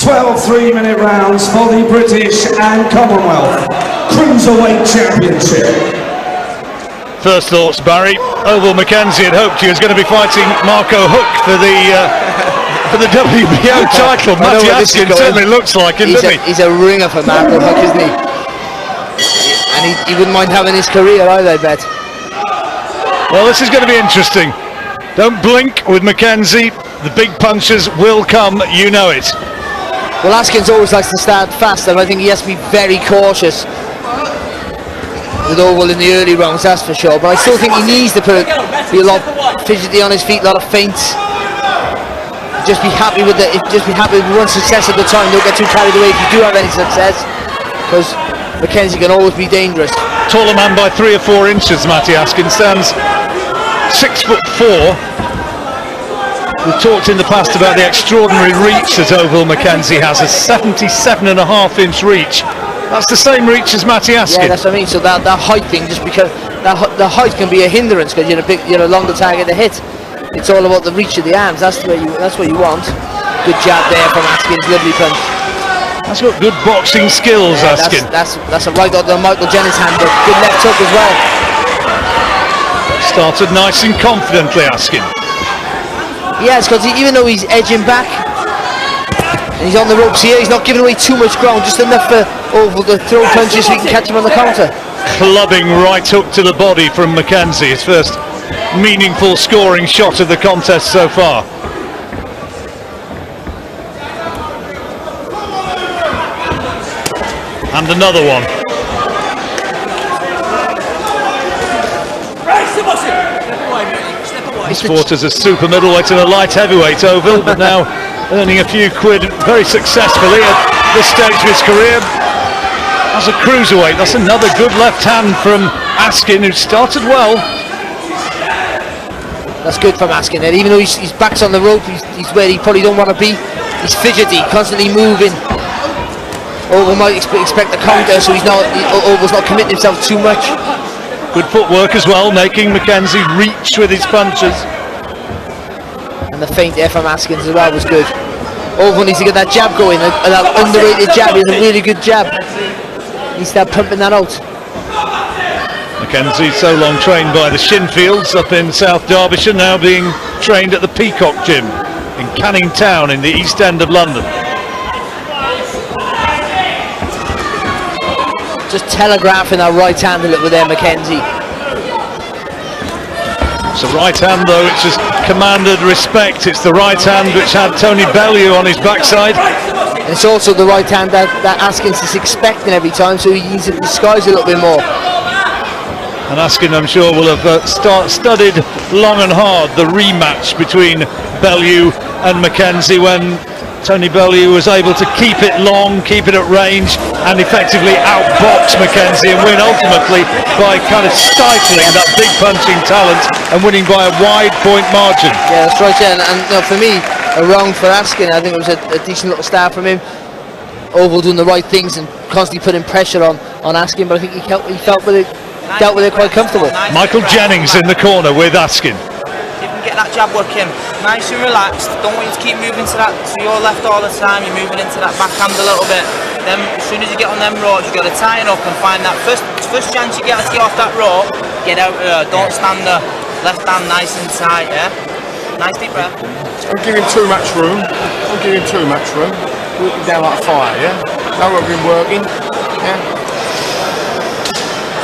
12 3-minute rounds for the British and Commonwealth Cruiserweight Championship. First thoughts, Barry. Ovill Mckenzie had hoped he was going to be fighting Marco Hook for the WBO title. Matty Askin certainly looks like him, doesn't he? He's a ringer for Marco Hook, isn't he? And he wouldn't mind having his career either, I bet. Well, this is going to be interesting. Don't blink with Mckenzie. The big punches will come, you know it. Well, Askins always likes to start fast, and I think he has to be very cautious with Ovill in the early rounds, that's for sure. But I still think he needs to be a lot fidgety on his feet, a lot of feints. Just be happy with one success at the time. Don't get too carried away if you do have any success, because Mckenzie can always be dangerous. Taller man by 3 or 4 inches, Matty Askin stands 6'4". We've talked in the past about the extraordinary reach that Ovill Mckenzie has, a 77.5-inch reach. That's the same reach as Matty Askin. Yeah, that's what I mean. So that height thing, just because the height can be a hindrance because you're a longer target to hit. It's all about the reach of the arms. That's what you want. Good jab there from Askin's lovely punch. That's got good boxing skills, yeah, Askin. That's a right out of Michael Jennings' hand, but good left hook as well. Started nice and confidently, Askin. Yes, because even though he's edging back and he's on the ropes here, he's not giving away too much ground, just enough for Ovill to throw punches so he can catch him on the counter. Clubbing right hook to the body from Mckenzie, his first meaningful scoring shot of the contest so far. And another one. He's fought as a super middleweight and a light heavyweight, Ovill, but now earning a few quid very successfully at this stage of his career as a cruiserweight. That's another good left hand from Askin, who started well. That's good from Askin, and even though his back's on the rope, he's where he probably don't want to be. He's fidgety, constantly moving. Ovill might expect the counter, so Ovill's not committing himself too much. Good footwork as well, making Mckenzie reach with his punches. And the feint there from Askins as well was good. Ovill needs to get that jab going, that underrated jab. It's a really good jab. He needs to start pumping that out. Mckenzie, so long trained by the Shinfields up in South Derbyshire, now being trained at the Peacock Gym in Canning Town in the East End of London. Just telegraphing that right hand a little bit there, Mckenzie. It's a right hand though, which has commanded respect. It's the right hand which had Tony Bellew on his backside. It's also the right hand that Askins is expecting every time, so he needs to disguise a little bit more. And Askin, I'm sure, will have studied long and hard the rematch between Bellew and Mckenzie when Tony Bellew was able to keep it long, keep it at range, and effectively outbox Mckenzie and win ultimately by kind of stifling that big punching talent and winning by a wide point margin. Yeah, that's right, yeah. And you know, for me, a round for Askin. I think it was a decent little start from him. Ovill doing the right things and constantly putting pressure on Askin, but I think he dealt with it quite comfortable. Michael Jennings in the corner with Askin. Get that jab working, nice and relaxed. Don't want you to keep moving to your left all the time. You're moving into that backhand a little bit. Then as soon as you get on them ropes, you got to tie it up and find that first chance you get to get off that rope. Get out there. Don't stand there. Left hand nice and tight. Yeah. Nice deep breath. Don't give him too much room. Don't give him too much room. Work him down like fire. Yeah. Know what we've been working. Yeah.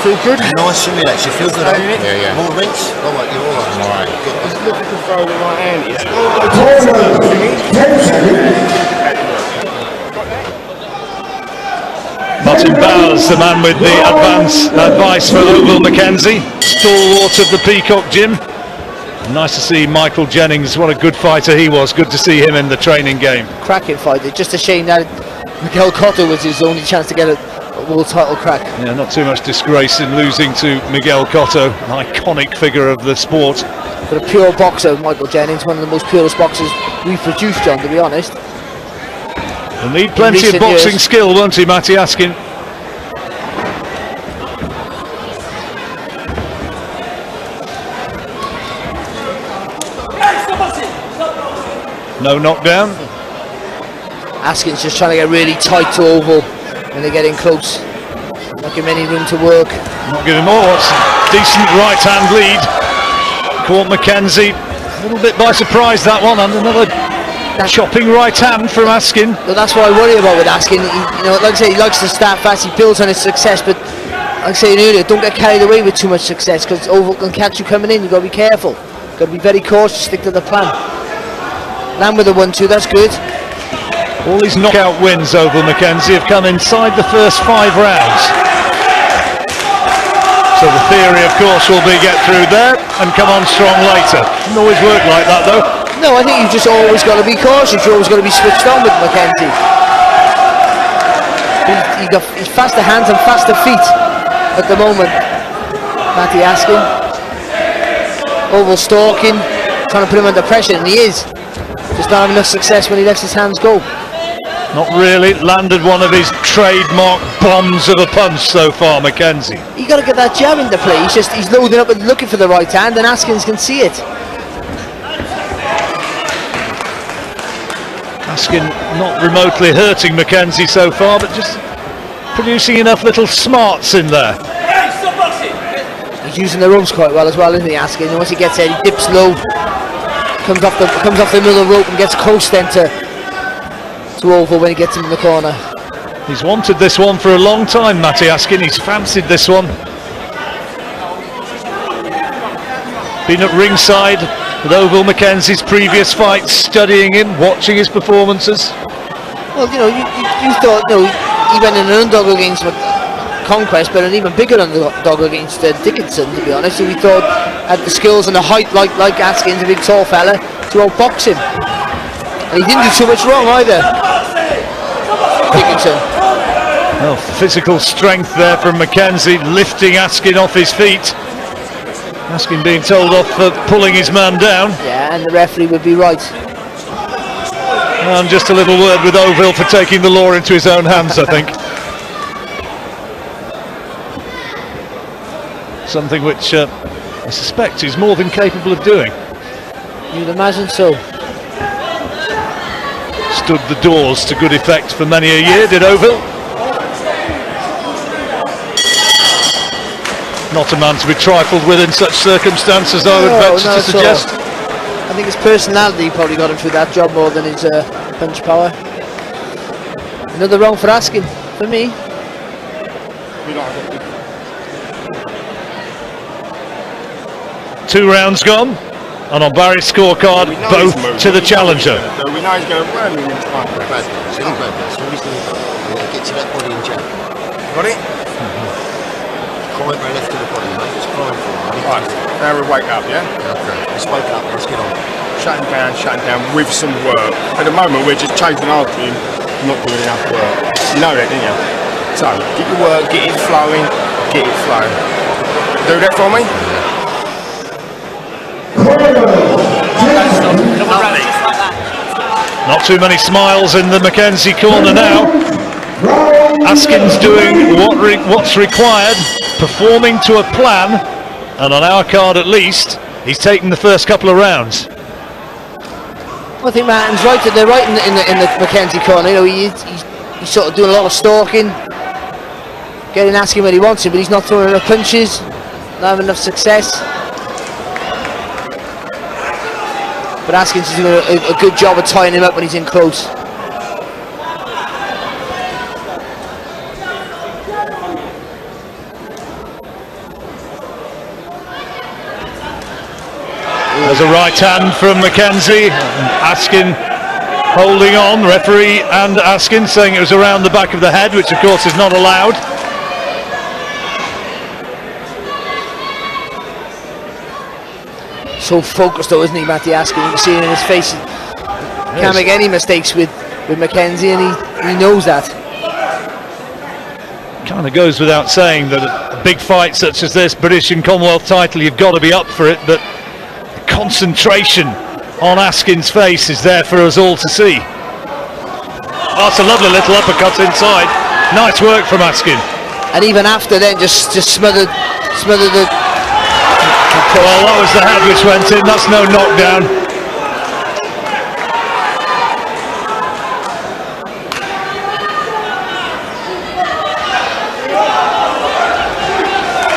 Feel good? Nice and relaxed. You feel good, don't you? Yeah, yeah. More rinse? Oh, what, you're all right. All right. Just look at the throw with the right hand. Martin Bowers, the man with the advice for Ovill Mckenzie, stalwart of the Peacock Gym. Nice to see Michael Jennings. What a good fighter he was. Good to see him in the training game. Cracking fighter. Just a shame that Miguel Cotto was his only chance to get a world title crack. Yeah, not too much disgrace in losing to Miguel Cotto, an iconic figure of the sport. But a pure boxer, Michael Jennings, one of the most purest boxers we've produced, John, to be honest. He'll need plenty of boxing skill, won't he, Matty Askin? No knockdown. Askin's just trying to get really tight to Ovill when they get in close. Not giving any room to work. Not giving more. It's a decent right hand lead. Caught Mckenzie a little bit by surprise, that one, and another chopping right hand from Askin. But that's what I worry about with Askin. Like I say, he likes to start fast, he builds on his success, but like I was saying earlier, don't get carried away with too much success, because Ovill can catch you coming in. You've got to be careful. Got to be very cautious, stick to the plan. Land with a 1-2, that's good. All these knockout wins over Mckenzie have come inside the first 5 rounds. So the theory, of course, will be get through there and come on strong later. Doesn't always work like that, though. No, I think you've just always got to be cautious. You've always got to be switched on with Mckenzie. He's faster hands and faster feet at the moment. Matty Askin. Ovill stalking, trying to put him under pressure, and he is. Just not having enough success when he lets his hands go. Not really. Landed one of his trademark bombs of a punch so far, Mckenzie. You got to get that jab into play. He's loading up and looking for the right hand, and Askins can see it. Askin not remotely hurting Mckenzie so far, but just producing enough little smarts in there. He's using the ropes quite well as well, isn't he, Askin? And once he gets there, he dips low, comes off the middle of the rope and gets close then to Ovill when he gets him in the corner. He's wanted this one for a long time, Matty Askin. He's fancied this one. Been at ringside with Ovill Mckenzie's previous fights, studying him, watching his performances. Well, you thought, he went in an underdog against Conquest, but an even bigger underdog against Dickinson, to be honest, who we thought had the skills and the height like Askin's, a big tall fella, to outbox him. And he didn't do too much wrong either, Dickinson. Well, physical strength there from Mckenzie, lifting Askin off his feet. Askin being told off for pulling his man down. Yeah, and the referee would be right. And just a little word with Ovill for taking the law into his own hands, I think. Something which I suspect he's more than capable of doing. You'd imagine so. Stood the doors to good effect for many a year, did Ovill. Not a man to be trifled with in such circumstances, I would venture to suggest. I think his personality probably got him through that job more than his punch power. Another round for Askin, for me. 2 rounds gone, and on Barry's scorecard, both to the challenger. We know he's going to run him into one. Get to that body and jab. Got it? Climb right left to the body, mate. Just climb for it. Right, now we wake up, yeah? Okay. Let's wake up, let's get on. Shutting down with some work. At the moment, we're just chasing after him, not doing enough work. You know that, didn't you? So, get your work, get it flowing, get it flowing. Do that for me? Not too many smiles in the Mckenzie corner now. Askin's doing what's required, performing to a plan, and on our card at least, he's taken the first couple of rounds. I think Martin's right, that they're right in the Mckenzie corner. He's sort of doing a lot of stalking, getting Askin where he wants him, but he's not throwing enough punches, not having enough success. But Askin's is doing a good job of tying him up when he's in close. There's a right hand from Mckenzie. Askin holding on. Referee and Askin saying it was around the back of the head, which of course is not allowed. So focused though, isn't he, Matty Askin? You can see it in his face. He can't make any mistakes with Mckenzie, and he knows that. Kind of goes without saying that a big fight such as this, British and Commonwealth title, you've got to be up for it, but the concentration on Askin's face is there for us all to see. Oh, it's a lovely little uppercut inside. Nice work from Askin. And even after then, just smothered the... Well, that was the head which went in, that's no knockdown.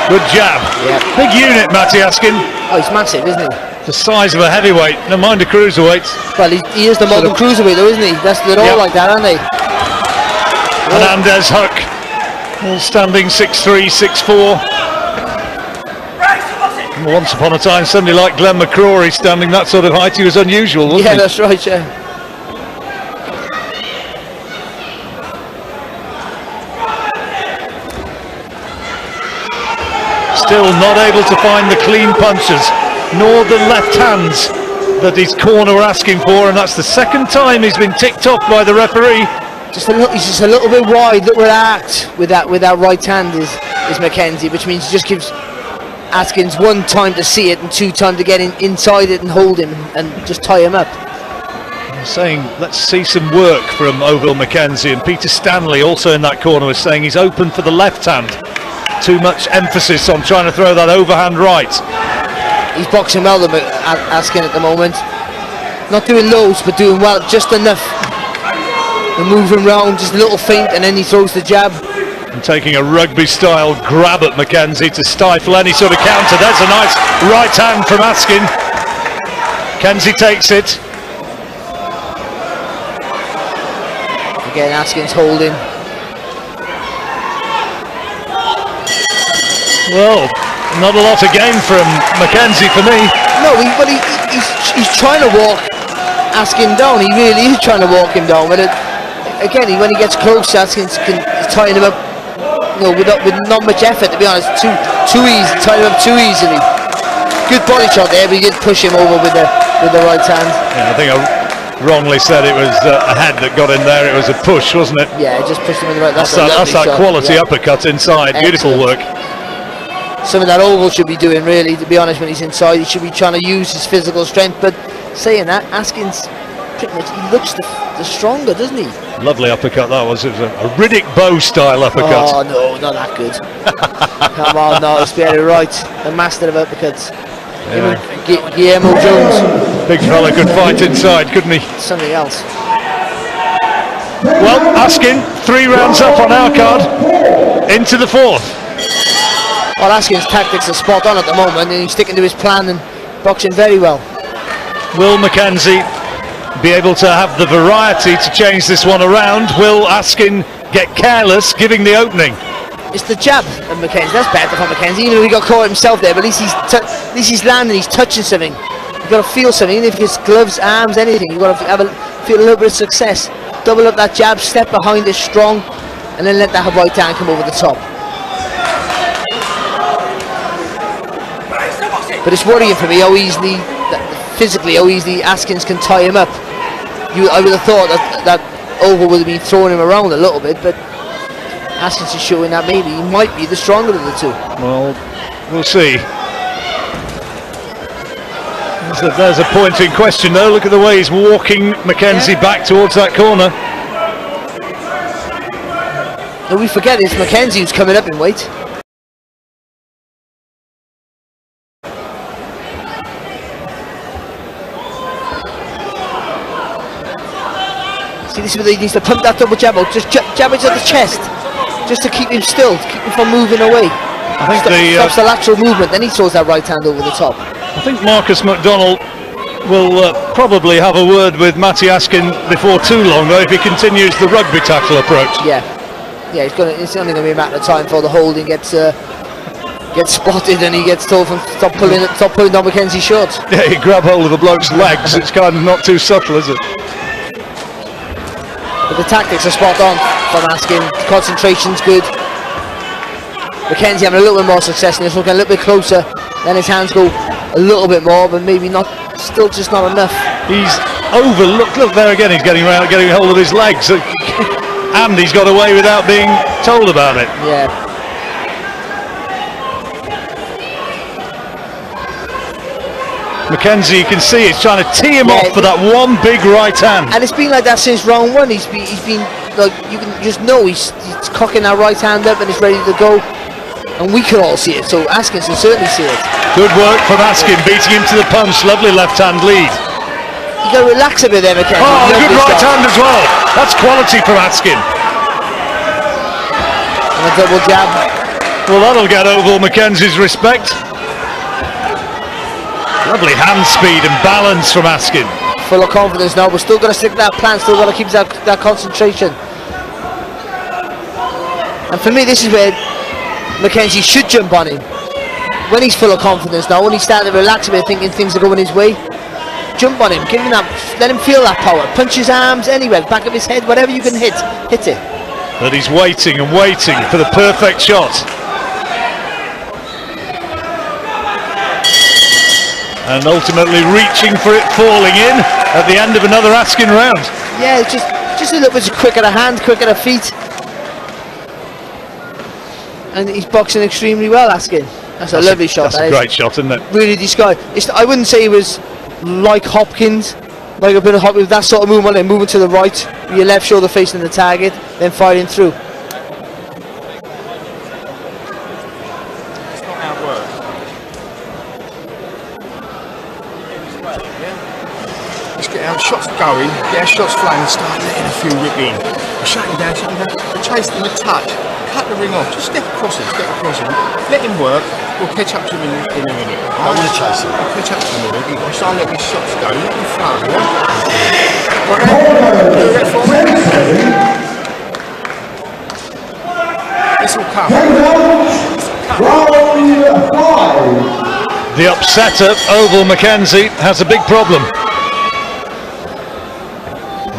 Good jab. Yeah. Big unit, Matty Askin. Oh, he's massive, isn't he? The size of a heavyweight, no mind a cruiserweight. Well, he is the modern cruiserweight though, isn't he? They're all like that, aren't they? Hernandez, Huck, all standing 6'3", 6'4". Once upon a time, somebody like Glenn McCrory standing that sort of height, he was unusual, wasn't he? Yeah, that's right, yeah. Still not able to find the clean punches, nor the left hands that his corner were asking for, and that's the second time he's been ticked off by the referee. He's just a little bit wide, look react with that right hand is Mckenzie, which means he just gives Askins 1 time to see it and 2 time to get inside it and hold him and just tie him up. I'm saying let's see some work from Ovill Mckenzie, and Peter Stanley also in that corner was saying he's open for the left hand. Too much emphasis on trying to throw that overhand right. He's boxing well, Askin, at the moment. Not doing loads, but doing well, just enough. And moving round, just a little feint, and then he throws the jab. And taking a rugby-style grab at Mckenzie to stifle any sort of counter. That's a nice right hand from Askin. Mckenzie takes it. Again, Askin's holding. Well, not a lot of game from Mckenzie for me. No, he's trying to walk Askin down. He really is trying to walk him down. But again, when he gets close, Askin's tying him up, with not much effort, to be honest. Too easy, tying him up too easily. Good body shot there, but he did push him over with the right hand. Yeah, I think I wrongly said it was a head that got in there. It was a push, wasn't it? Yeah, just pushed him in the right. That's that quality uppercut inside. Excellent. Beautiful work. Something that Ovill should be doing, really, to be honest. When he's inside, he should be trying to use his physical strength. But saying that, Askin's pretty much, he looks the stronger, doesn't he? Lovely uppercut that was. It was a Riddick Bowe style uppercut. Oh no, not that good. Come on, no, let's get it right. The master of uppercuts. Yeah. Guillermo Jones. Big fella could fight inside, couldn't he? Something else. Well, Askin, 3 rounds up on our card, into the 4th. Well, Askin's tactics are spot on at the moment, and he's sticking to his plan and boxing very well. Will Mckenzie be able to have the variety to change this one around? Will Askin get careless giving the opening? It's the jab of Mckenzie. That's better for Mckenzie, even though he got caught himself there, but at least he's landing, he's touching something. You've got to feel something, even if it's gloves, arms, anything. You've got to feel a little bit of success. Double up that jab, step behind it strong, and then let that right hand come over the top. But it's worrying for me how easily, physically, how easily Askins can tie him up. I would have thought that Ovill would have been throwing him around a little bit, but Askins is showing that maybe he might be the stronger of the two. Well, we'll see. There's a point in question though. Look at the way he's walking Mckenzie back towards that corner. And we forget it's Mckenzie who's coming up in weight. See, this is where he needs to pump that double jab out. Just jab it to the chest, just to keep him still, to keep him from moving away. I think stops the lateral movement, then he throws that right hand over the top. I think Marcus McDonald will probably have a word with Matty Askin before too long, though, if he continues the rugby tackle approach. Yeah, it's only going to be a matter of time before the holding gets spotted and he gets told from stop pulling down Mckenzie's shorts. Yeah, you grab hold of the bloke's legs. It's kind of not too subtle, is it? But the tactics are spot on from Askin. Concentration's good. Mckenzie having a little bit more success in this one, getting a little bit closer. Then his hands go a little bit more, but maybe not. Still, just not enough. He's over. Look there again. He's getting hold of his legs, and he's got away without being told about it. Yeah. Mckenzie, you can see, he's trying to tee him off for that one big right hand. And it's been like that since round one. He's been like, you can just know he's cocking that right hand up and he's ready to go. And we can all see it, so Askin can certainly see it. Good work from Askin, beating him to the punch. Lovely left hand lead. You got to relax a bit there, Mckenzie. Oh, good right hand as well. That's quality from Askin. And a double jab. Well, that'll get Ovill Mckenzie's respect. Lovely hand speed and balance from Askin. Full of confidence now, but still got to stick to that plan, still got to keep that concentration. And for me, this is where Mckenzie should jump on him. When he's full of confidence now, when he's starting to relax a bit, thinking things are going his way, jump on him, give him that, let him feel that power. Punch his arms anywhere, back of his head, whatever you can hit it. But he's waiting and waiting for the perfect shot. And ultimately reaching for it, falling in at the end of another Askin round. Yeah, just a little bit quicker of hand, quicker of feet. And he's boxing extremely well, Askin. That's a lovely shot. That's a great shot, isn't it? Really disguised. I wouldn't say he was like Hopkins, like a bit of Hopkins, that sort of movement, like moving to the right, your left shoulder facing the target, then firing through. It's not how it works. Let's get our shots going, get our shots flowing, and start letting a few rip in. Shut him down, chase him a touch, cut the ring off, just step across him, let him work, we'll catch up to him in a minute. I want to chase him. We'll catch up to him in a minute, we'll start letting his shots go, let him flow, yeah? Right, do that for me. This will come. The upsetter, Ovill Mckenzie, has a big problem.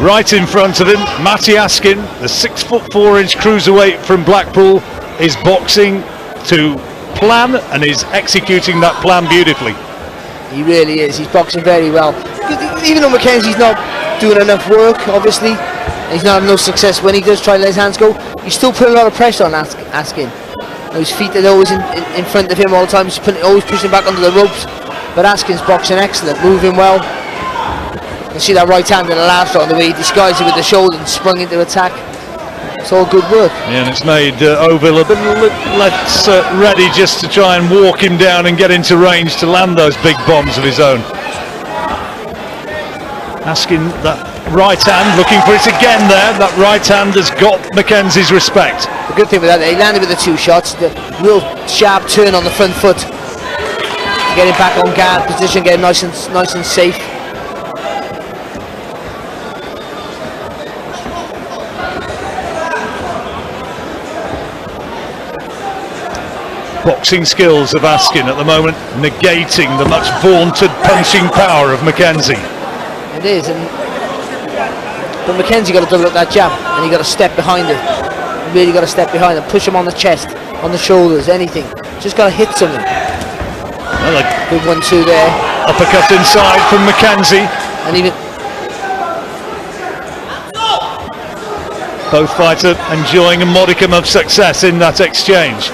Right in front of him, Matty Askin, the 6'4" cruiserweight from Blackpool, is boxing to plan and is executing that plan beautifully. He really is. He's boxing very well. Even though Mckenzie's not doing enough work, obviously, and he's not having no success when he does try to let his hands go, he's still putting a lot of pressure on Askin. His feet are always in front of him all the time. He's always pushing back under the ropes. But Askin's boxing excellent, moving well. You see that right hand in the last round, the way he disguised it with the shoulder and sprung into attack. It's all good work. Yeah, and it's made Ovill a bit less ready just to try and walk him down and get into range to land those big bombs of his own. Askin, that right hand, looking for it again there. That right hand has got Mckenzie's respect. The good thing with that, he landed with the two shots. The real sharp turn on the front foot to get him back on guard position, get him nice and safe. Boxing skills of Askin at the moment, negating the much vaunted punching power of Mckenzie. It is, but Mckenzie got to double up that jab, and he got to step behind it. Really got to step behind it, push him on the chest, on the shoulders, anything. Just got to hit something. Well, good 1-2 there. Uppercut inside from Mckenzie. And even both fighters enjoying a modicum of success in that exchange.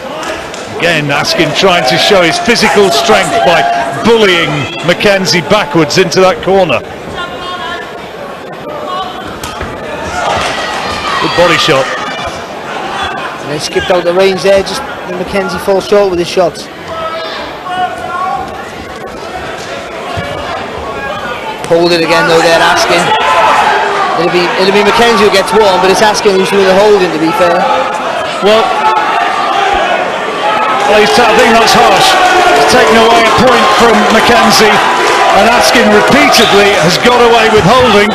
Again, Askin trying to show his physical strength by bullying Mckenzie backwards into that corner. Good body shot. And they skipped out the range there, just Mckenzie falls short with his shots. Hold it again though there, Askin. It'll be Mckenzie who gets one, but it's Askin who's doing the holding, to be fair. Well, I think that's harsh. It's taken away a point from Mckenzie, and Askin repeatedly has got away with holding.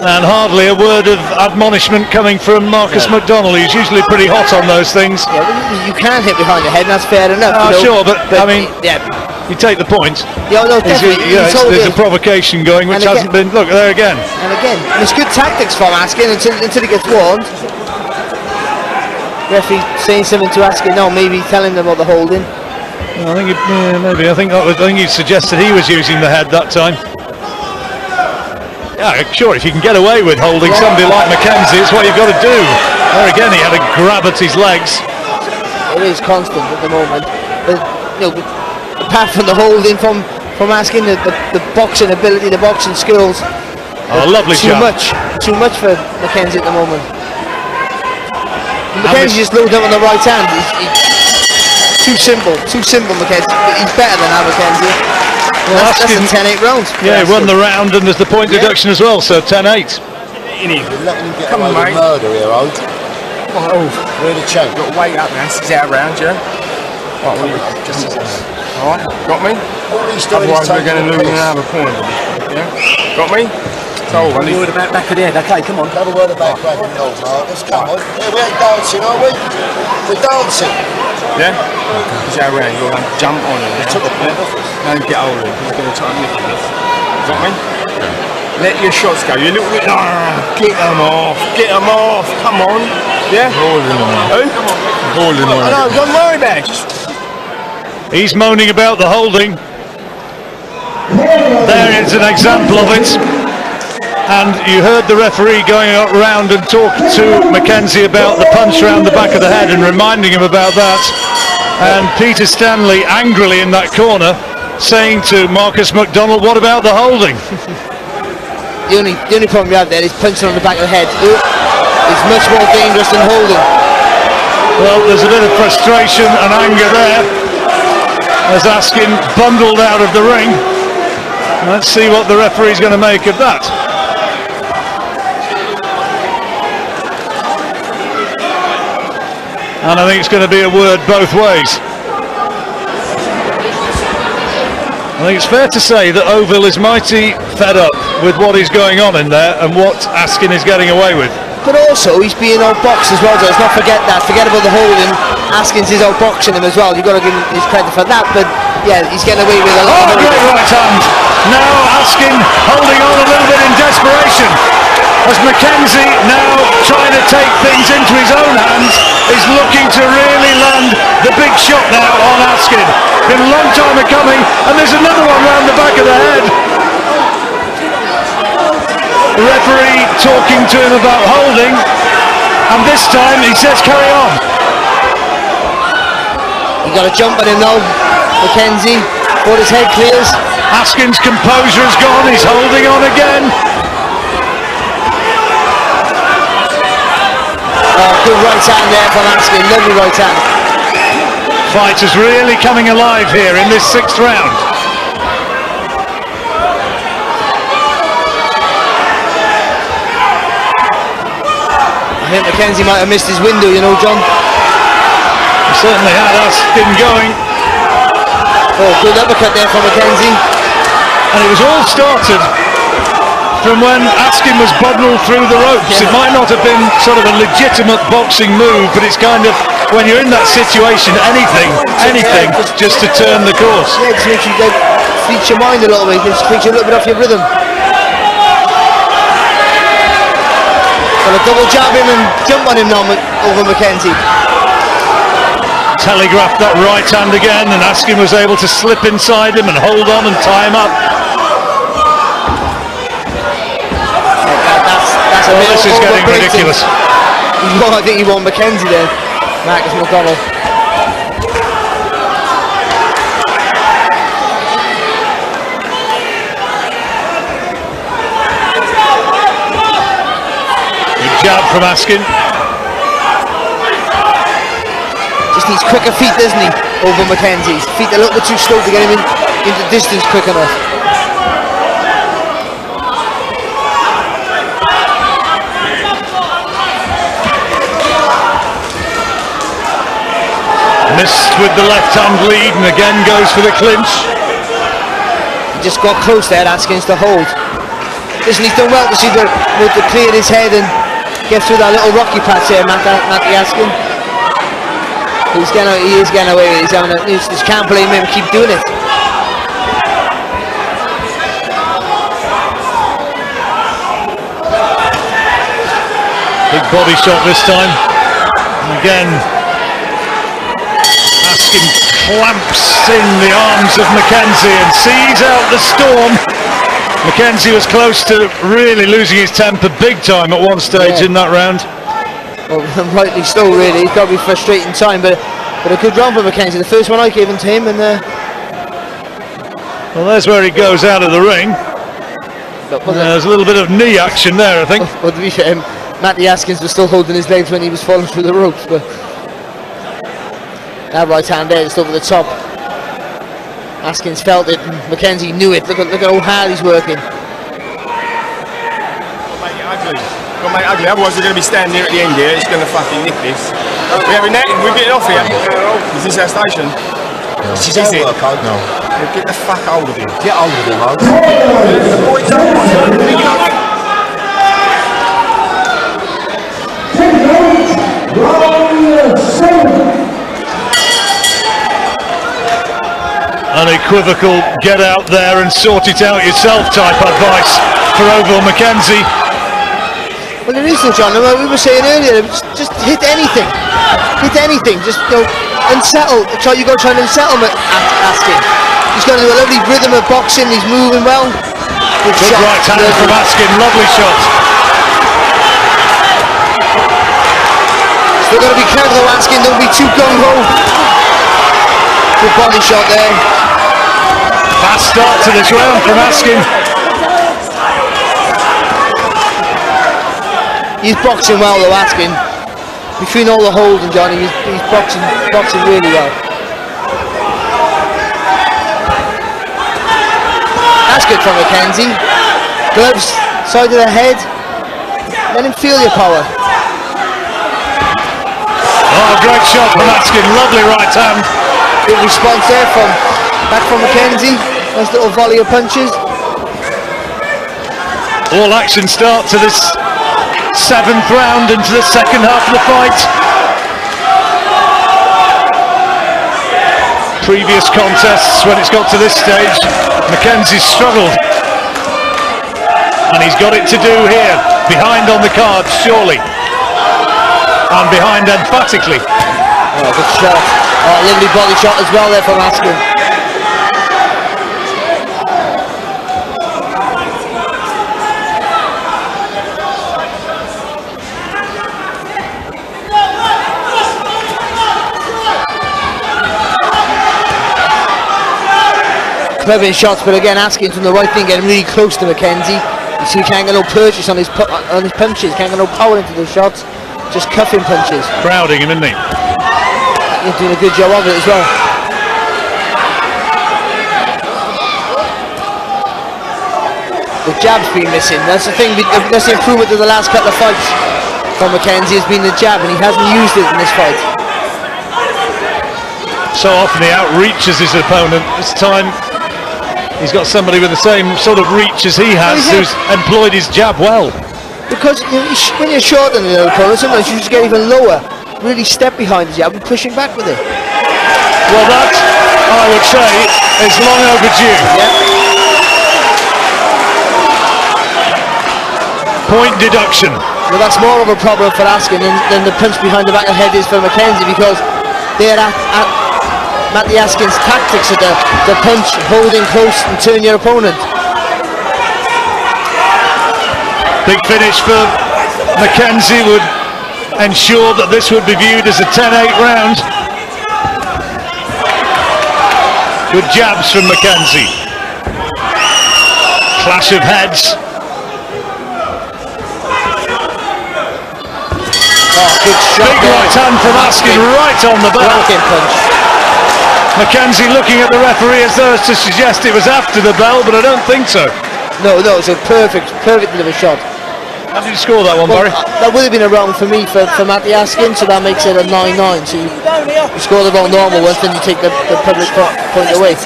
And hardly a word of admonishment coming from Marcus McDonald. He's usually pretty hot on those things. Yeah, you can't hit behind the head, and that's fair enough. Oh, sure, but I mean, yeah, you take the point. Yeah, no, definitely. There's a provocation going, which hasn't been. Look, there again. And again, it's good tactics from Askin until he gets warned. Referee saying something to Askin, no, maybe telling them about the holding. Well, I think maybe. I think he suggested he was using the head that time. Yeah, sure, if you can get away with holding somebody like Mckenzie, it's what you've got to do. There again, he had a grab at his legs. It is constant at the moment. But, you know, apart from the holding from Askin, the boxing ability, the boxing skills. Oh, lovely too jab. Too much for Mckenzie at the moment. Mckenzie just loaded up on the right hand. Too simple, Mckenzie. He's better than that, Mckenzie. Well, that's a 10-8 round. Yeah, he won the round, and there's the point deduction as well, so 10-8. in him. You're letting him get Come on, away mate. with murder here, Ode. Oh, We're the champ. got to wait up now. He's out round, yeah? Right, well, Just as alright, got me? all he's doing Otherwise is we're taking going to the lose piss. another point. Yeah? Got me? So, well, Word about back of the head. Okay, come on. Have a word about grabbing the old Marcus. Come on. Yeah, we ain't dancing, are we? We're dancing. yeah? He's out round, you're going to jump on him. Yeah? Took the point off us. Now get hold of him, he's going to try and lift him. Got me? Let your shots go. You're a little bit. Get them off. Get them off. Come on. Yeah? Holding him. Who? Holding him. I know, don't worry about it. Just He's moaning about the holding. There is an example of it. And you heard the referee going around and talking to Mckenzie about the punch around the back of the head and reminding him about that. And Peter Stanley angrily in that corner saying to Marcus McDonald, what about the holding? The only problem you have there is punching on the back of the head. It's much more dangerous than holding. Well, there's a bit of frustration and anger there as Askin bundled out of the ring. Let's see what the referee's going to make of that. And I think it's going to be a word both ways. I think it's fair to say that Ovill is mighty fed up with what is going on in there and what Askin is getting away with. But also, he's being outboxed as well, so let's not forget that. Forget about the holding. Askins is outboxing him as well. You've got to give him his credit for that, but yeah, he's getting away with a lot of great right hand. Now Askin holding on a little bit in desperation. As Mckenzie now trying to take things into his own hands, is looking to really land the big shot now on Askin. Been a long time coming, and there's another one round the back of the head. The referee talking to him about holding, and this time he says carry on. You got to jump at him now, Mckenzie, before his head clears. Askin's composure is gone, he's holding on again. Oh, good right hand there from Askin, lovely right hand. Fight is really coming alive here in this 6th round. I think Mckenzie might have missed his window, you know, John. He certainly had Askin going. Oh, good uppercut there from Mckenzie. And it was all started from when Askin was bundled through the ropes. Yeah. It might not have been sort of a legitimate boxing move, but it's kind of, when you're in that situation, anything, just to turn the course. Yeah, just makes you like, fleets your mind a little bit, just takes you a little bit off your rhythm. Got to double jab him and jump on him now over Mckenzie. Telegraphed that right hand again, and Askin was able to slip inside him and hold on and tie him up. That's this is getting ridiculous. I think he won Mckenzie there, Marcus McDonald. Good jab from Askin. Just needs quicker feet, doesn't he, over Mckenzie's. Feet a little bit too slow to get him into distance quick enough. Missed with the left hand lead and again goes for the clinch. He just got close there, Askins, to hold. Listen, he's done well to see to clear his head and get through that little rocky patch there, Matty Askin. He is getting away with it. He just can't blame him, keep doing it. Big body shot this time. And again, Askin clamps in the arms of Mckenzie and sees out the storm. Mckenzie was close to really losing his temper big time at one stage in that round. Well, rightly so, really. It's got to be a frustrating time, but a good round for Mckenzie. The first one I gave him to him, and well, there's where he goes out of the ring. There's a little bit of knee action there, I think. Well, to be fair, Matty Askins was still holding his legs when he was falling through the ropes, but that right hand there, just over the top. Askins felt it, and Mckenzie knew it. Look at how hard he's working. Make it ugly. Got to make it ugly, otherwise we're going to be standing here at the end here, it's going to fucking nip this. We're getting off here. Is this our station? No. Is it? No. Get the fuck hold of him. Get hold of him, man. Unequivocal, get out there and sort it out yourself type advice for Ovill Mckenzie. Well, it is though, John. We were saying earlier, just hit anything. Hit anything. Just go unsettle. You go try and unsettle Askin. He's got a lovely rhythm of boxing. He's moving well. Good right hand from Askin. Lovely shot. Still got to be careful though, Askin. Don't be too gung-ho. Good body shot there. Fast start to this round from Askin. He's boxing well though, Askin. Between all the holding, Johnny, he's boxing really well. That's good from Mckenzie. Gloves, side of the head. Let him feel your power. Oh, great shot from Askin. Lovely right hand. Good response there back from Mckenzie. Nice little volley of punches. All action start to this 7th round into the second half of the fight. Previous contests, when it's got to this stage, Mckenzie's struggled. And he's got it to do here. Behind on the card, surely. And behind emphatically. Oh, good shot. Oh, lovely body shot as well there from Askin. Clever shots, but again Askin's done the right thing, getting really close to Mckenzie. You see he can't get no purchase on his punches, can't get no power into the shots, just cuffing punches. Crowding him, isn't he? He's doing a good job of it as well. The jab's been missing, that's the thing, that's the improvement to the last couple of fights from Mckenzie has been the jab, and he hasn't used it in this fight. So often he outreaches his opponent. This time he's got somebody with the same sort of reach as he has, who's employed his jab well. Because when you're shorter than the opponent, sometimes you just get even lower. Really step behind the jab and pushing back with it. Well, that, I would say, is long overdue. Yeah. Point deduction. Well, that's more of a problem for Askin than the punch behind the back of the head is for Mckenzie, because they're at Matty Askin's tactics of the punch, holding close and turn your opponent. Big finish for Mckenzie would ensure that this would be viewed as a 10-8 round. Good jabs from Mckenzie. Clash of heads. Oh, good shot. Big right hand from Askin, right on the bell. Punch. Mckenzie looking at the referee as though to suggest it was after the bell, but I don't think so. No, it's a perfect little shot. How did you score that one, Well, Barry? that would have been a wrong for me for Matty Askin, so that makes it a 9-9. So you score the ball normal once, then you take the public point away.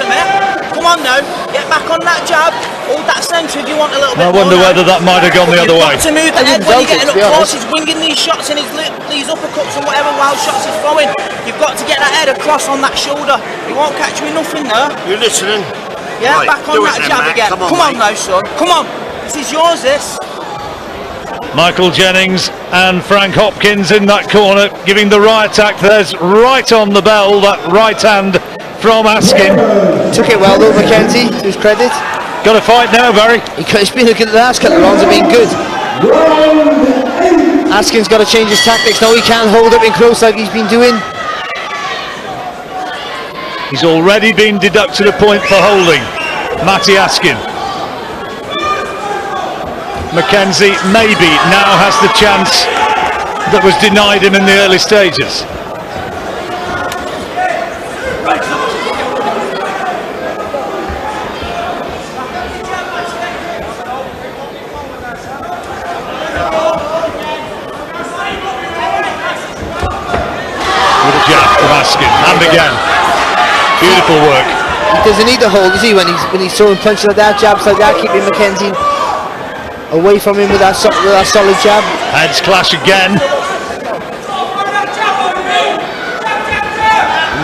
Come on now, get back on that jab. Hold that centre if you want a little bit I wonder whether that might have gone the other way. You've got to move the head when you're getting up close. He's winging these shots and these uppercuts and whatever wild shots he's throwing. You've got to get that head across on that shoulder. He won't catch you with nothing there. You're listening? Yeah, Right, back on that jab again. Come on now, son. Come on. This is yours, this. Michael Jennings and Frank Hopkins in that corner, giving the right attack. There's right on the bell, that right hand from Askin. Took it well though, Mckenzie, to his credit. Got a fight now, Barry. It's been the last couple of rounds have been good. Askin's got to change his tactics now. He can't hold up in close like he's been doing. He's already been deducted a point for holding. Matty Askin. Mckenzie maybe now has the chance that was denied him in the early stages. Askin, and again. Beautiful work. He doesn't need to hold, does he, when he's throwing punches like that, jabs like that, keeping Mckenzie away from him with that solid jab. Heads clash again.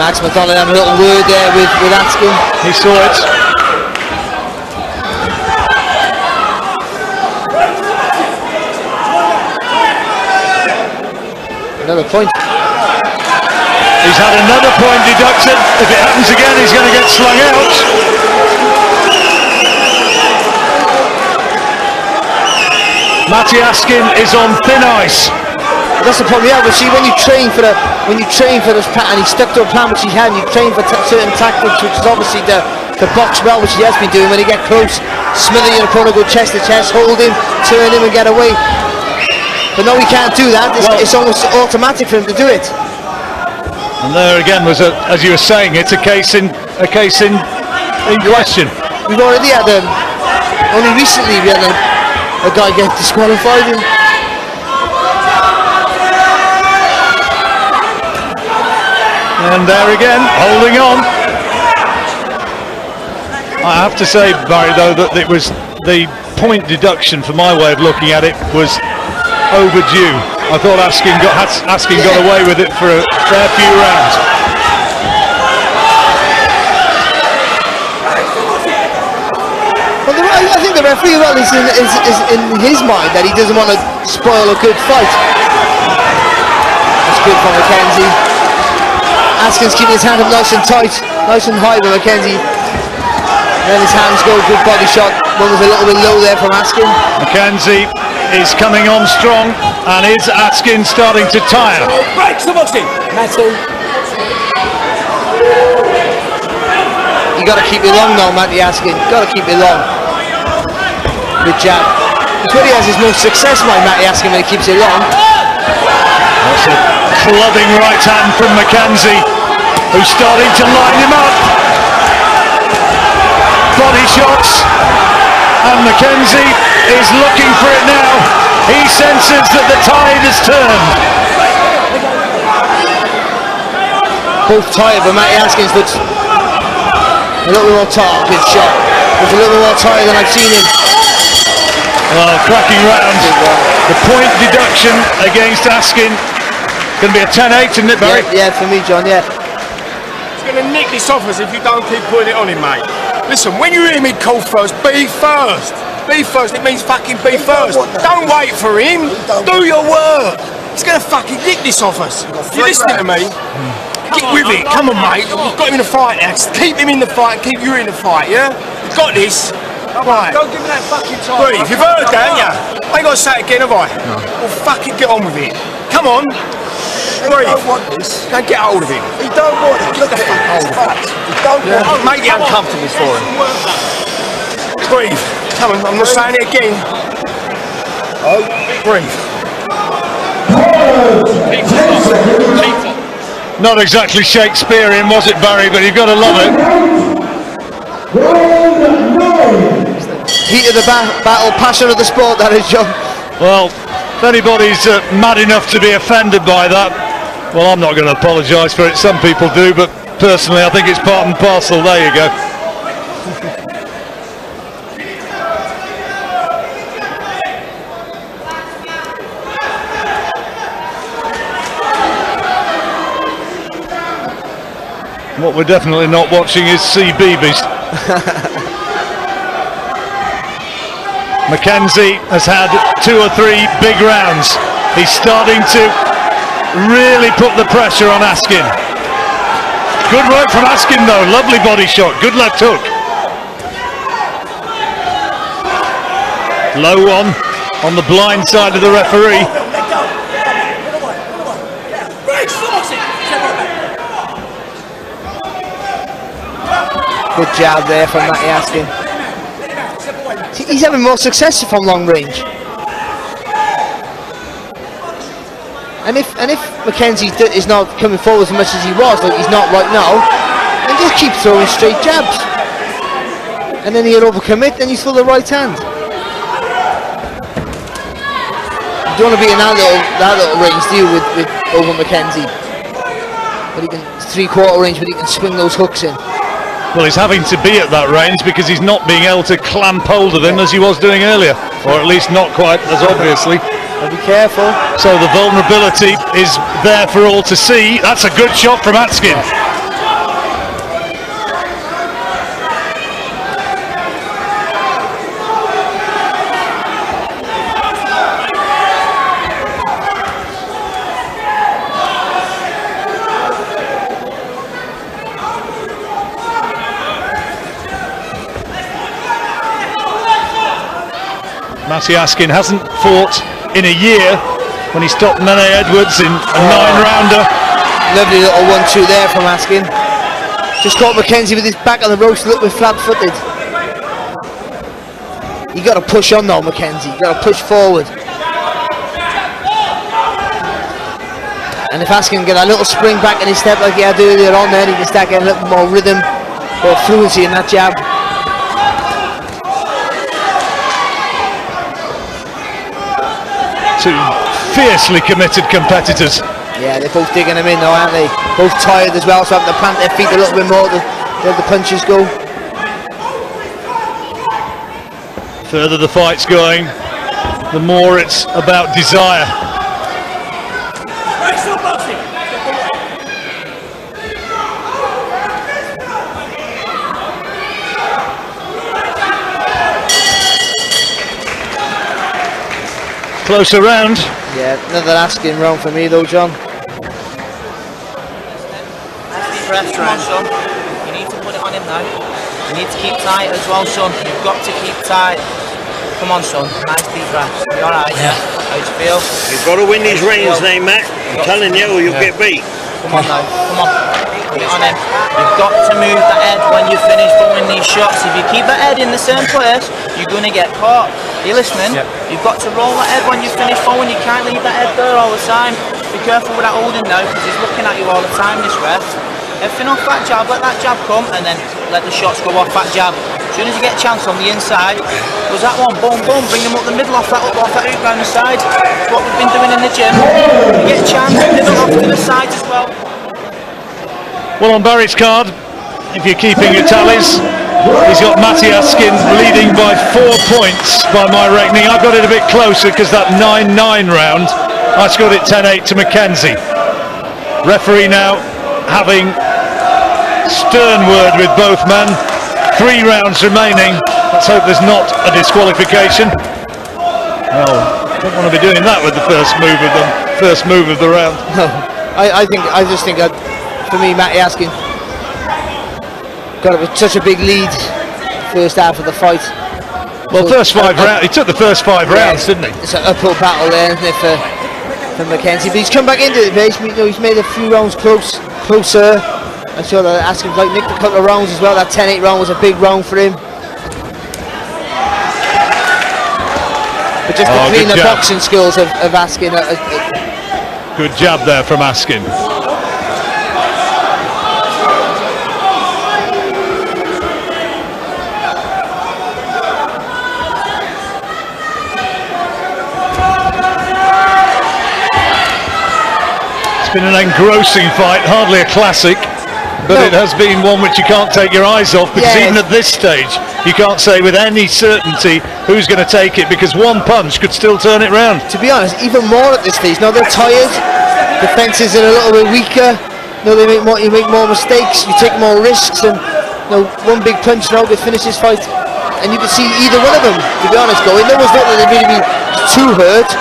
Max McDonald had a little word there with Askin. He saw it. Another point. He's had another point deducted. If it happens again, he's going to get slung out. Matty Askin is on thin ice. That's the problem, yeah. But see, when you train for this pattern, he stuck to a plan which he had. And you train for certain tactics, which is obviously the box well, which he has been doing. When you get close, smother your opponent, go chest to chest, hold him, turn him, and get away. But no, he can't do that. It's almost automatic for him to do it. And there again was, as you were saying, it's a case in question. We've already had only recently we had a guy get disqualified. And there again, holding on. I have to say, Barry, though, that it was the point deduction, for my way of looking at it, was overdue. I thought Askin got away with it for a fair few rounds. Well, I think the referee is in his mind that he doesn't want to spoil a good fight. That's good for Mckenzie. Askin's keeping his hand up nice and tight, nice and high with Mckenzie. Then his hands go, good body shot. One was a little bit low there from Askin. Mckenzie is coming on strong, and is Askin starting to tire? Break the boxing, Matty. You got to keep it long now, Matty Askin. Got to keep it long. Good jab. It's where he has his most success, Matty Askin, when he keeps it long. That's a clubbing right hand from Mckenzie, who's starting to line him up. Body shots, and Mckenzie is looking for it now. He senses that the tide has turned. Both tired, but Matty Askin looks a little more tired. Good shot. Looks a little more tired than I've seen him. Well, cracking round. The point deduction against Askin. Going to be a 10-8, isn't it, Barry? Yeah, for me, John, yeah. It's going to nick this off us if you don't keep putting it on him, mate. Listen, when you hear me call first, be first. Be first, it means fucking be first. Don't wait for him. Do your work. He's going to fucking nick this off us. You listening to me? Get with it. Come on, mate. We've got him in the fight now. Just keep him in the fight and keep you in the fight, yeah? We've got this. Right. Don't give me that fucking time. Breathe. You've heard that, haven't you? I ain't got to say it again, have I? No. Well, fucking get on with it. Come on. Breathe. He don't want this. Don't get hold of him. He don't want it. Look at him. He don't want it. Don't make it uncomfortable for him. Breathe. Come on, I'm not saying it again. Oh, breathe. Not exactly Shakespearean, was it, Barry? But you've got to love it. Heat of the battle, passion of the sport, that is, John. Well, if anybody's mad enough to be offended by that, well, I'm not going to apologise for it. Some people do, but personally I think it's part and parcel. There you go. What we're definitely not watching is CBeebies. Mckenzie has had 2 or 3 big rounds. He's starting to really put the pressure on Askin. Good work from Askin though, lovely body shot, good left hook. Low on the blind side of the referee. Good jab there from Matty Askin. He's having more success from long range. And if Mckenzie is not coming forward as much as he was, like he's not right now, then just keep throwing straight jabs. And then he'll overcommit, then he's full of right hand. You don't want to be in that little range, do you, with over Mckenzie? But he can 3/4 range when he can swing those hooks in. Well, he's having to be at that range because he's not being able to clamp hold of him as he was doing earlier, or at least not quite as obviously. Be careful. So the vulnerability is there for all to see. That's a good shot from Askin. Matty Askin hasn't fought in a year when he stopped Mene Edwards in a 9-rounder. Lovely little 1-2 there from Askin. Just caught Mckenzie with his back on the ropes, a little bit flat-footed. You got to push on though, Mckenzie. You got to push forward. And if Askin can get a little spring back in his step like he had earlier on, then he can start getting a little more rhythm or fluency in that jab. Two fiercely committed competitors. Yeah, they're both digging them in though, aren't they? Both tired as well, so having to plant their feet a little bit more to let the punches go. Further the fight's going, the more it's about desire. Closer round. Yeah, another Askin round for me though, John. Press, son. You need to put it on him now. You need to keep tight as well, son. You've got to keep tight. Come on, son. Nice deep breath. You alright? Yeah. How do you feel? You've got to win these reigns now, Matt. I'm telling you, or you'll get beat. Come on now. Come on. Put it on him. You've got to move the head when you finish throwing these shots. If you keep the head in the same place, you're going to get caught. Are you listening? Yep. You've got to roll that head when you finish throwing. You can't leave that head there all the time. Be careful with that holding now, because he's looking at you all the time, this ref. Everything off that jab, let that jab come, and then let the shots go off that jab. As soon as you get a chance on the inside, was that one, boom, boom, bring them up the middle off that hook round the side. That's what we've been doing in the gym. You get a chance, middle off to the side as well. Well, on Barrett's card, if you're keeping your tallies, he's got Matty Askin leading by 4 points by my reckoning. I got it a bit closer because that 9-9 round, I scored it 10-8 to Mckenzie. Referee now having stern word with both men. 3 rounds remaining. Let's hope there's not a disqualification. Well, don't want to be doing that with the first move of the round. No, I just think that for me, Matty Askin got such a big lead first half of the fight. Well, so first 5 rounds. He took the first 5 rounds, didn't he? It's an uphill battle there, isn't it, for Mckenzie? But he's come back into the pace. You know, he's made a few rounds closer. I'm sure that Askin's like nicked a couple of rounds as well. That 10-8 round was a big round for him. But just between the boxing skills of Askin. Good jab there from Askin. It's been an engrossing fight, hardly a classic, but it has been one which you can't take your eyes off, because even at this stage you can't say with any certainty who's going to take it, because one punch could still turn it round. To be honest, even more at this stage. Now they're tired, defences are a little bit weaker. You make more mistakes, you take more risks, and one big punch now could finish this fight. And you can see either one of them, to be honest, going. There was not that they'd really be too hurt.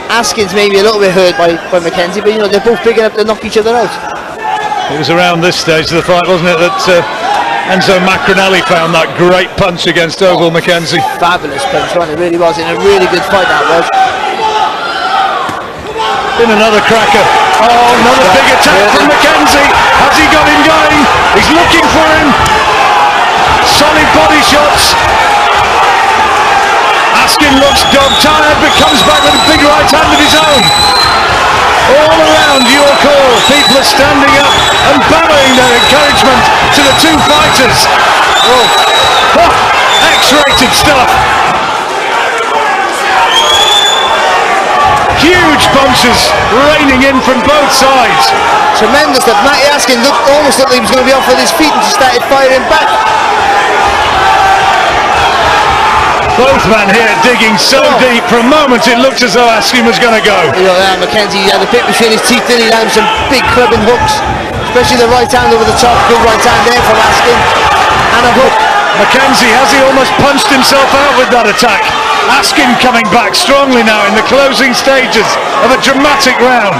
Askin's maybe a little bit hurt by Mckenzie, but they're both big enough to knock each other out. It was around this stage of the fight, wasn't it, that Enzo Macronelli found that great punch against Ovill Mckenzie. Fabulous punch, wasn't it? It really was, in a really good fight that was. Been another cracker. Oh, another big attack from Mckenzie. Has he got him going? He's looking for him. Solid body shots. Askin looks dog-tired, but comes back with a big right hand of his own. All around your call, people are standing up and bowing their encouragement to the two fighters. X-rated stuff. Huge punch punches raining in from both sides. Tremendous that Matty Askin almost looked like he was going to be off with his feet and just started firing back. Both men here digging so deep. For a moment it looked as though Askin was going to go. You know, Mckenzie had a bit between his teeth, didn't he? Had some big clubbing hooks, especially the right hand over the top. Good right hand there from Askin. And a hook. Mckenzie, has he almost punched himself out with that attack? Askin coming back strongly now in the closing stages of a dramatic round.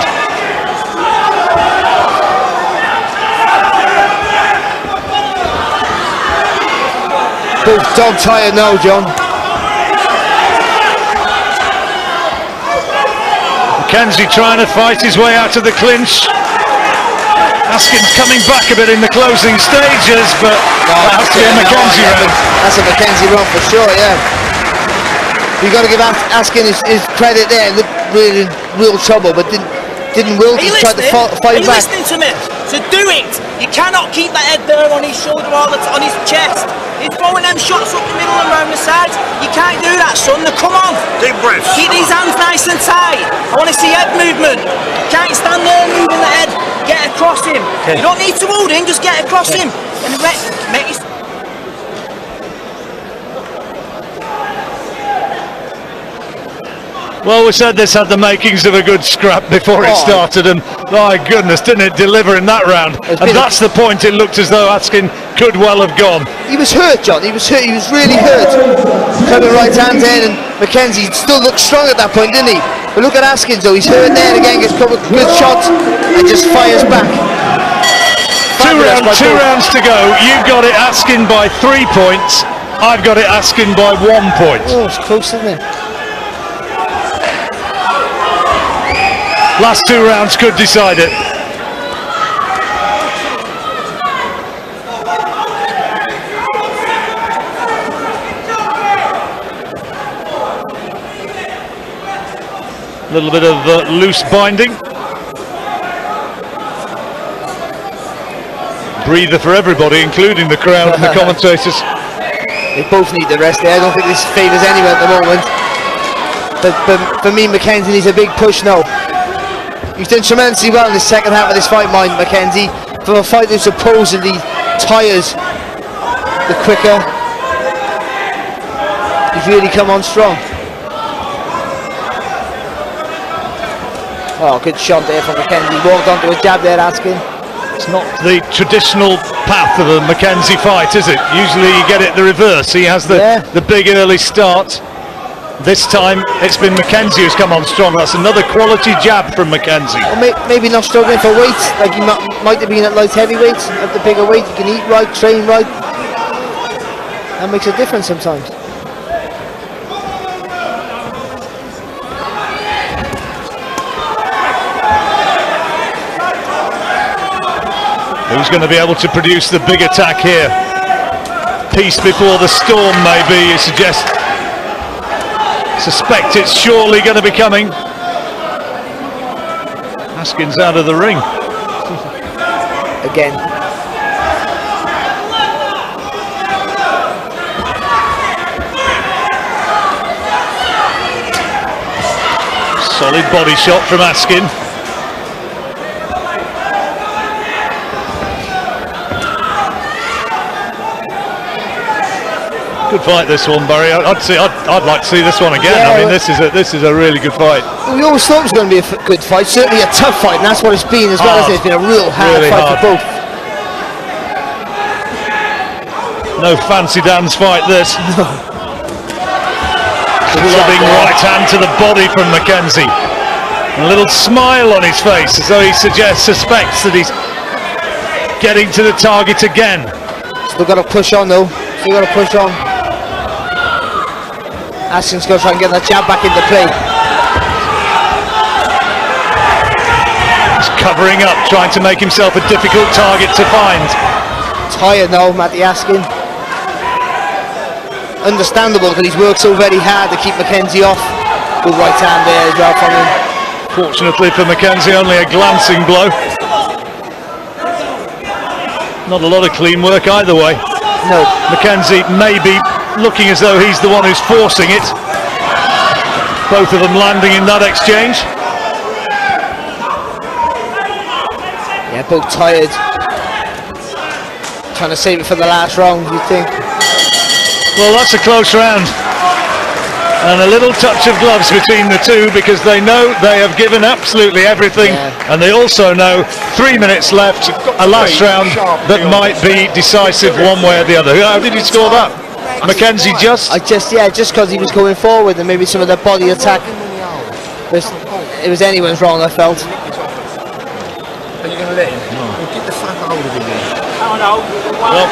Both dog tired now, John. Mckenzie trying to fight his way out of the clinch. Askin's coming back a bit in the closing stages, but that has to be a Mckenzie round. That's a Mckenzie round for sure, yeah. You've got to give Askin his credit there. Looked really in real trouble, but didn't wilt. He tried to fight back. Are you listening to me? So do it. You cannot keep that head there on his shoulder all the on his chest. He's throwing them shots up the middle and round the sides. You can't do that, son. Now, come on. Deep breaths. Keep these hands nice and tight. I want to see head movement. Can't stand there moving the head. Get across him. Okay. You don't need to hold him. Just get across him. And make his... Well, we said this had the makings of a good scrap before it started, and my goodness, didn't it deliver in that round? And that's the point. It looked as though Askin could well have gone. He was hurt, John. He was hurt. He was really hurt. Clubbing right hand in, and Mckenzie still looked strong at that point, didn't he? But look at Askin, though. He's hurt there again. Gets a couple of good shots and just fires back. Two rounds to go. You've got it Askin by 3 points. I've got it Askin by 1 point. Oh, it's close, isn't it? Last 2 rounds could decide it. A little bit of loose binding. Breather for everybody, including the crowd and the commentators. They both need the rest there. I don't think this favours anyone at the moment. But for me, Mckenzie needs a big push now. He's done tremendously well in the second half of this fight, mind Mckenzie. For a fight that supposedly tires the quicker, he's really come on strong. Oh, good shot there from Mckenzie. Walked onto a jab there, Askin. It's not the traditional path of a Mckenzie fight, is it? Usually you get it the reverse. He has the big early start. This time it's been Mckenzie who's come on strong. That's another quality jab from Mckenzie. Well, maybe not struggling for weight, like he might have been at light heavyweight. At the bigger weight, you can eat right, train right. That makes a difference sometimes. Who's going to be able to produce the big attack here? Peace before the storm, maybe, you suggest. Suspect it's surely going to be coming. Askin's out of the ring. Again. Solid body shot from Askin. Good fight, this one, Barry. I'd like to see this one again. Yeah, I mean, this is a really good fight. We always thought it was going to be a good fight. Certainly a tough fight, and that's what it's been as well. As it's been a real hard fight for both. No fancy dance fight, this. Clubbing right hand to the body from Mckenzie. And a little smile on his face, as though he suspects that he's getting to the target again. Still got to push on, though. Still got to push on. Askin's going to try and get that jab back into play. He's covering up, trying to make himself a difficult target to find. Tired now, Matty Askin. Understandable, because he's worked so very hard to keep Mckenzie off. Good right hand there as well from him. Fortunately for Mckenzie, only a glancing blow. Not a lot of clean work either way. No. Mckenzie may be looking as though he's the one who's forcing it. Both of them landing in that exchange. Yeah, both tired. Trying to save it for the last round, you think? Well, that's a close round. And a little touch of gloves between the two, because they know they have given absolutely everything, and they also know 3 minutes left, a last round that might be decisive one way or the other. How did he score that? Mckenzie just because he was going forward, and maybe some of the body attack. It was anyone's wrong, I felt. Are you going to let him? Well, get the fuck hold of him then. well,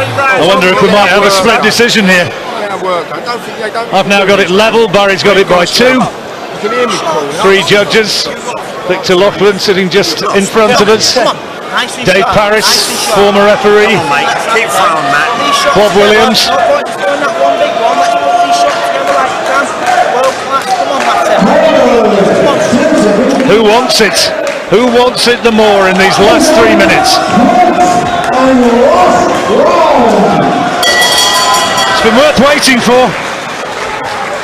I wonder if we might have a split decision here. I've now got it level, Barry's got it by 2. 3 judges, Victor Loughlin sitting just in front of us, Dave Parris, former referee, Bob Williams. Who wants it? Who wants it the more in these last 3 minutes? It's been worth waiting for.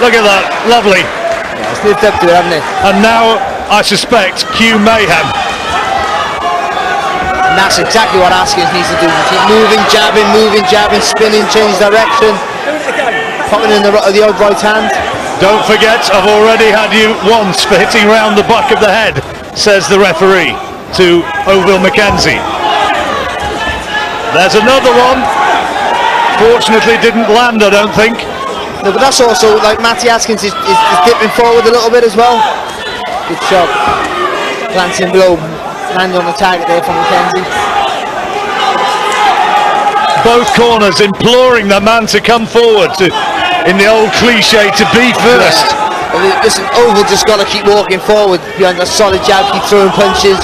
Look at that, lovely. Yeah, it's lived up to it, hasn't it? And now, I suspect, cue mayhem. And that's exactly what Askin needs to do. Keep moving, jabbing, spinning, change direction. Popping in the odd right hand. Don't forget, I've already had you once for hitting round the back of the head, says the referee to Ovill Mckenzie. There's another one. Fortunately didn't land, I don't think. No, but that's also like Matty Askin is dipping forward a little bit as well. Good shot. Glancing blow. Landing on the target there from Mckenzie. Both corners imploring the man to come forward, in the old cliche, to be first. Yeah. Listen, Ovill just got to keep walking forward behind a solid jab, keep throwing punches.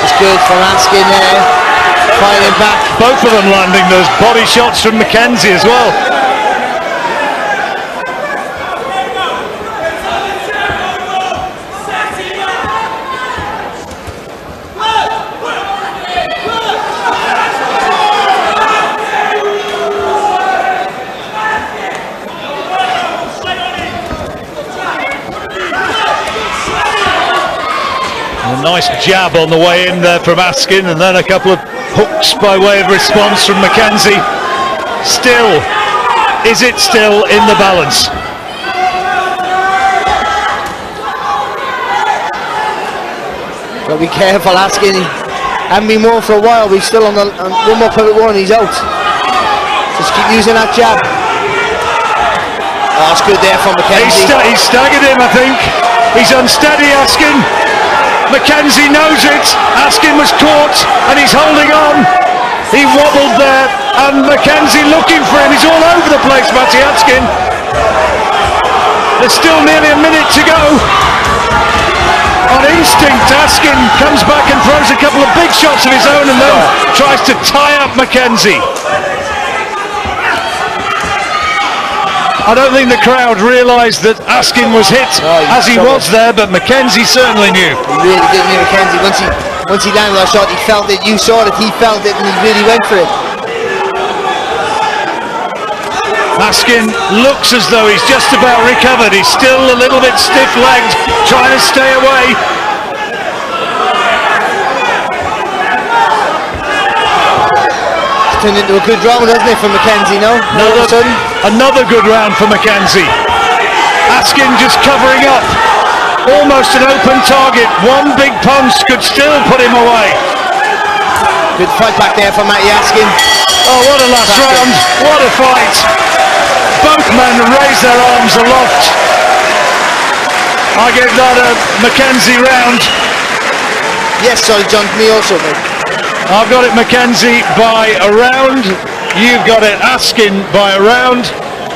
It's good from Askin there. Fighting back. Both of them landing those body shots from Mckenzie as well. A nice jab on the way in there from Askin, and then a couple of hooks by way of response from Mckenzie. Still, is it still in the balance? Gotta be careful, Askin. Haven't been more for a while. We're still on one more pivot one. He's out. Just keep using that jab. Oh, that's good there from Mckenzie. He's staggered him, I think. He's unsteady, Askin. Mckenzie knows it. Askin was caught and he's holding on. He wobbled there and Mckenzie looking for him. He's all over the place, Matty Askin. There's still nearly a minute to go. On instinct, Askin comes back and throws a couple of big shots of his own and then tries to tie up Mckenzie. I don't think the crowd realised that Askin was hit as he was there, but Mckenzie certainly knew. He really did knew Mckenzie. Once he landed that shot, he felt it, you saw it, he felt it, and he really went for it. Askin looks as though he's just about recovered. He's still a little bit stiff-legged, trying to stay away. Turned into a good round, hasn't it, for Mckenzie, no? Another good round for Mckenzie. Askin just covering up. Almost an open target. One big punch could still put him away. Good fight back there for Matty Askin. Oh, what a last round. What a fight. Both men raise their arms aloft. I gave that a Mckenzie round. Yes, sorry, John, me also, mate. I've got it Mckenzie by a round. You've got it Askin by a round.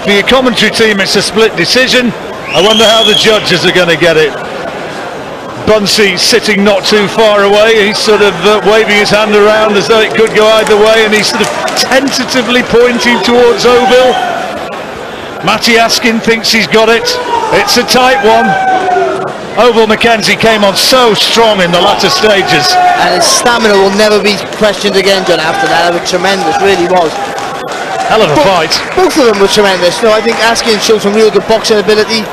For your commentary team, it's a split decision. I wonder how the judges are going to get it. Bunsey sitting not too far away. He's sort of waving his hand around as though it could go either way, and he's sort of tentatively pointing towards Ovill. Matty Askin thinks he's got it. It's a tight one. Ovill Mckenzie came on so strong in the latter stages. And his stamina will never be questioned again, John, after that. It was tremendous, really was. Hell of a fight. Both of them were tremendous. No, I think Askin showed some real good boxing ability.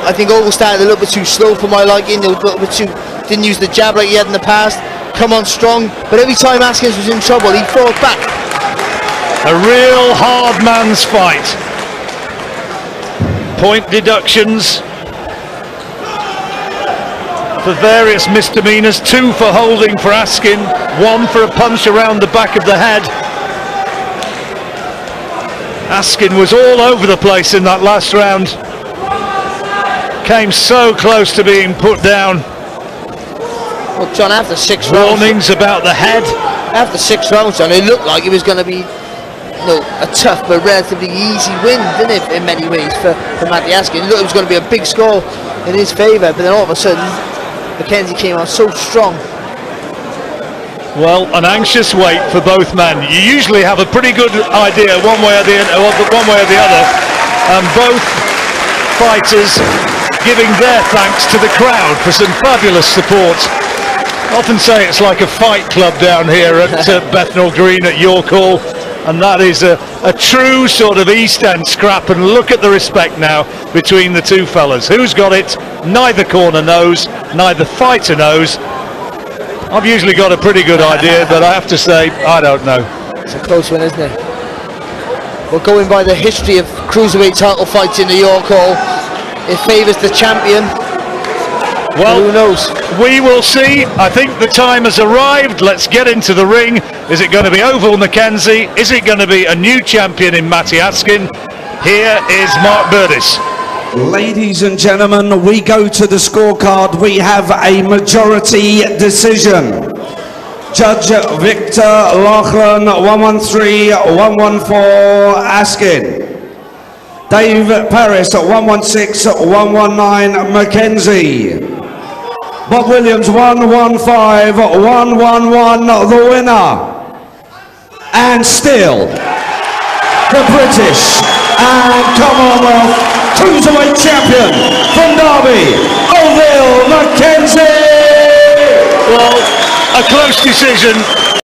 I think Ovill started a little bit too slow for my liking. They were a little bit too, didn't use the jab like he had in the past. Come on strong, but every time Askin was in trouble, he fought back. A real hard man's fight. Point deductions for various misdemeanors, 2 for holding for Askin, 1 for a punch around the back of the head. Askin was all over the place in that last round. Came so close to being put down. Well, John, after 6 rounds... Warnings about the head. After 6 rounds, John, it looked like it was going to be a tough but relatively easy win, didn't it, in many ways, for Matty Askin. It looked like it was going to be a big score in his favour, but then all of a sudden, Mckenzie came out so strong. Well, an anxious wait for both men. You usually have a pretty good idea one way or the other, and both fighters giving their thanks to the crowd for some fabulous support. I often say it's like a fight club down here at Bethnal Green at York Hall, and that is a true sort of East End scrap. And look at the respect now between the two fellas. Who's got it? Neither corner knows, neither fighter knows. I've usually got a pretty good idea, but I have to say, I don't know. It's a close one, isn't it? Well, going by the history of cruiserweight title fights in the York Hall, it favours the champion. Well, who knows? We will see. I think the time has arrived. Let's get into the ring. Is it going to be Ovill Mckenzie? Is it going to be a new champion in Matty Askin? Here is Mark Burdis. Ladies and gentlemen, we go to the scorecard. We have a majority decision. Judge Victor Loughlin, 113-114, Askin. Dave Paris, 116-119, Mckenzie. Bob Williams, 115-111, the winner. And still, the British and Commonwealth Cruiserweight Champion from Derby, Ovill Mckenzie! Well, a close decision.